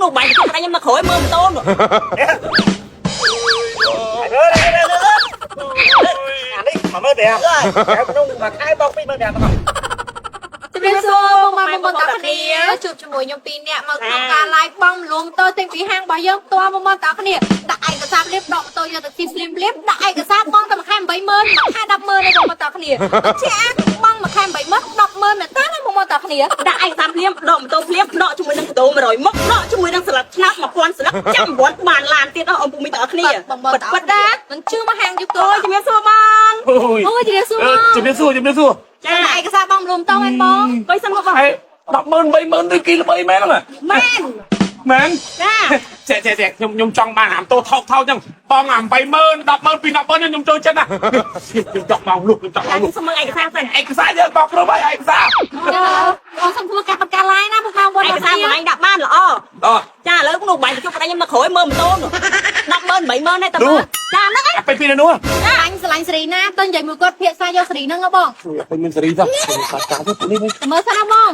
nụ bánh cho anh em mà khối mơm tôm rồi anh ấy mà mới đẹp cái nó mà khai bọc mới đẹp mà ជំរាបសួរបងប្អូនតាគ្នាជួបជាមួយខ្ញុំពីរនាក់មកក្នុងការ live បងលួងតើទិញពីហាងរបស់យើងផ្ទាល់បងប្អូនតាគ្នាដាក់ឯកសារលៀបដកម៉ូតូយកទៅទីស្លៀមលៀបដាក់ឯកសារបងតែមួយខែ 80000 មួយខែ 100,000 ឯងបងប្អូនតាគ្នាជាអាបងមួយខែ 80000 100,000 មែនតើបងប្អូនតាគ្នា ដាក់ឯកសារភ្លាមដកម៉ូតូភ្លាមដកជាមួយនឹងម៉ូតូ100មុខដកជាមួយនឹងស្លឹកឆ្នោត 1000 ស្លឹកចាំវត្តបានឡានទៀតអស់អំពុំមីតើគ្នាពិតដែរមិនជឿមកហាងយូរតូ អូយជំរាបសួរបង អូយជំរាបសួរជំរាបសួរជំរាបសួរ ចាឯកសារបងលួងតើមែនបង បើសិនមកបង 100000 30000ឬគីល្បីមែនហ្នឹង មែន មែន ចា ចេះខ្ញុំចង់បានអាមតោថោកចឹងបងអាម30000 100000ពី100000ខ្ញុំចូលចិត្តណាខ្ញុំចង់មកលុកខ្ញុំចង់មកលុក សុំមើលឯកសារសិន ឯកសារយើងបោកគ្រប់ហើយឯកសារ បងសុំធ្វើការបង្ការ live ណាបងប្អូន ឯកសារបងឯងដាក់បានល្អ ចាឥឡូវនោះបាញ់ជប់anh emមកក្រោយមើលម៉ូតូ 100000 30000ដែរតើមើលចាហ្នឹងឯង ไปពីនោះ ស្រឡាញ់សេរីណាទៅនិយាយមួយគាត់ភាសាយកសេរីហ្នឹងហ៎បង ទៅមានសេរីទៅកាត់ទៅនេះ មើលសិនណាបង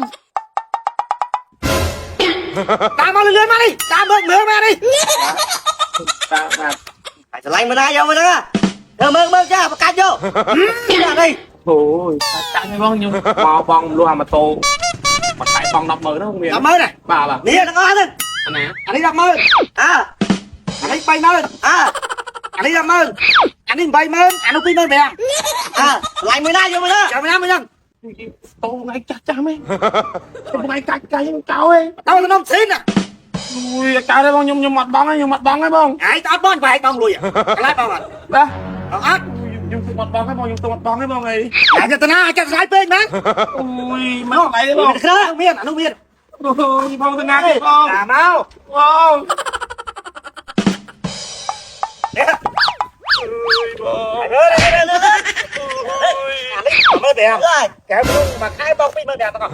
តាមមកលឿនមកនេះតាមមើលមកនេះតាមតែឆ្លាញ់មិនណាយកមកហ្នឹងធ្វើមើលចាបកាច់យកនេះអូយចាក់ឲ្យបងខ្ញុំមកបងលុះអាម៉ូតូមកខែបង100000ហ្នឹងមាន100000ហ៎បាទនេះទាំងអស់ហ្នឹងអានេះ100000អានេះ30000អានេះ100000អានេះ80000អានោះ25000ឆ្លាញ់មួយណាយកមកណាចាំណាមួយហ្នឹងតោថ្ងៃចាស់មែនថ្ងៃកាច់កៅឯងដល់នំស៊ីនអូយកាយបងខ្ញុំអត់បងខ្ញុំអត់បងហ៎បងឯងអត់បងបែកបងលុយកន្លែងបងអត់បាទអត់ខ្ញុំទុំអត់បងហ៎បងខ្ញុំទុំអត់បងហ៎បងអីអាចទៅណាអាចទៅឆ្ងាយពេកមែនអូយមកកន្លែងបងគ្រើមានអានោះមានអូយបងទៅណាទេបងតាមមកបងមើលដែរកែវនោះមកខែបង20000ដែរបង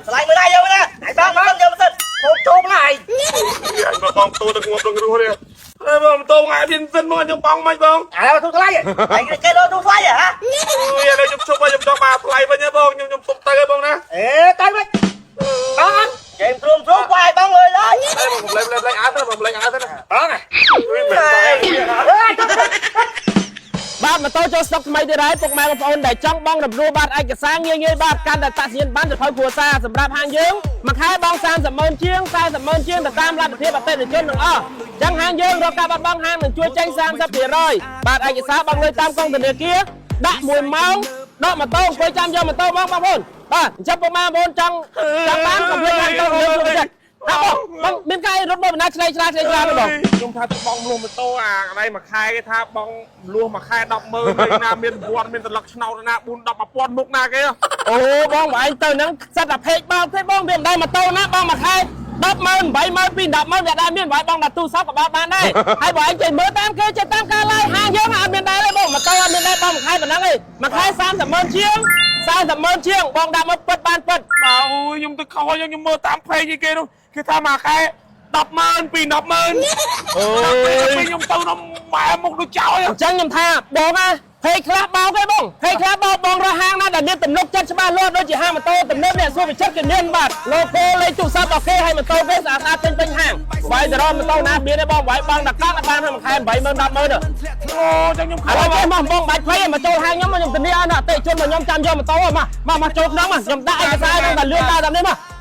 ស្លាញ់មើលដែរយកណាហើយបងយកមិនសិនធំណាស់ហើយបងតូទៅងប់នឹងរស់នេះហើយបងតូងាយមានសិនមកខ្ញុំបងមិនបងឥឡូវទូថ្លៃហើយគេលោទូថ្លៃហ៎អូយឥឡូវខ្ញុំជប់ខ្ញុំចង់មកថ្លៃវិញហ៎បងខ្ញុំទុំទៅហ៎បងណាទៅវិញបងអត់ចេញព្រមបាយបងអើយហើយបងលេងអើទៅបងលេងអើទៅណាបងបាទម៉ូតូចូលស្តុកថ្មីទៀតហើយពុកម៉ែបងប្អូនដែលចង់បងរំលោះបាទឯកសារងាយបាទកាន់តែតាក់ស្ញៀនបានទៅភៅគ្រួសារសម្រាប់ហាងយើងមួយខែបង300,000ជាង400,000ជាងទៅតាមលទ្ធភាពអតិថិជនទាំងអស់អញ្ចឹងហាងយើងរកការបាត់បង់ហាងនឹងជួយចេញ30%បាទឯកសារបងលុយតាមកងធនាគារដាក់1ម៉ោងដកម៉ូតូអង្គុយចាំយកម៉ូតូបងប្អូនបាទអញ្ចឹងពុកម៉ែបងប្អូនចង់បានកុំភ្លេចហាងទៅយើងជួយចិត្តបងមានកាយរត់មកបណ្ណាឆ្លេឆ្លាបងខ្ញុំថាទៅបងលួងម៉ូតូអាកន្លែងមួយខែគេថាបងលួងមួយខែ100000ណាមានវត្តមានសន្លឹកឆ្នោតណា4 10,000មុខណាគេអូបងឯងទៅហ្នឹងសិតតែពេកបោកទេបងវាមិនដែរម៉ូតូណាបងមួយខែ100000 80000ពី100000អ្នកដែរមានបងដាក់ទូរស័ព្ទក៏បានដែរហើយបងឯងចេះមើលតាមគេចេះតាមការ live ហាងយើងអត់មានដែរទេបងម៉ូតូអត់មានដែរបងមួយខែប៉ុណ្ណឹងឯងមួយខែ300,000ជាង400,000ជាងបងដាក់មកពិតបានពិតអូយខ្ញុំទៅខកខ្ញុំមើលតាមពេកគេនោះគេថាមួយខែ100000ពី100000អូយខ្ញុំទៅនំម៉ែមុខដូចចោលអញ្ចឹងខ្ញុំថាបងណាហេខ្លះបោកទេបងហេខ្លះបោកបងរកហាងណាដែលមានទំនុកចិត្តច្បាស់លាស់ដូចជាហាងម៉ូតូទំនើបនេះសួរវិចិត្រគេមានបាទ logo លេខទូរស័ព្ទរបស់គេឲ្យម៉ូតូគេស្អាតពេញហាងវាយទៅរកម៉ូតូណាមានទេបងវាយបងដាក់កាត់បានមួយខែ80000 100000អូចឹងខ្ញុំឥឡូវចេះមកបងបាច់ភ័យមកចូលហាងខ្ញុំខ្ញុំធានាឲ្យអតិថិជនរបស់ខ្ញុំចាំយកម៉ូតូមកចូលក្នុងខ្ញុំដាក់ឯកសារហ្នឹងតែលឿនដល់តាមនេះមក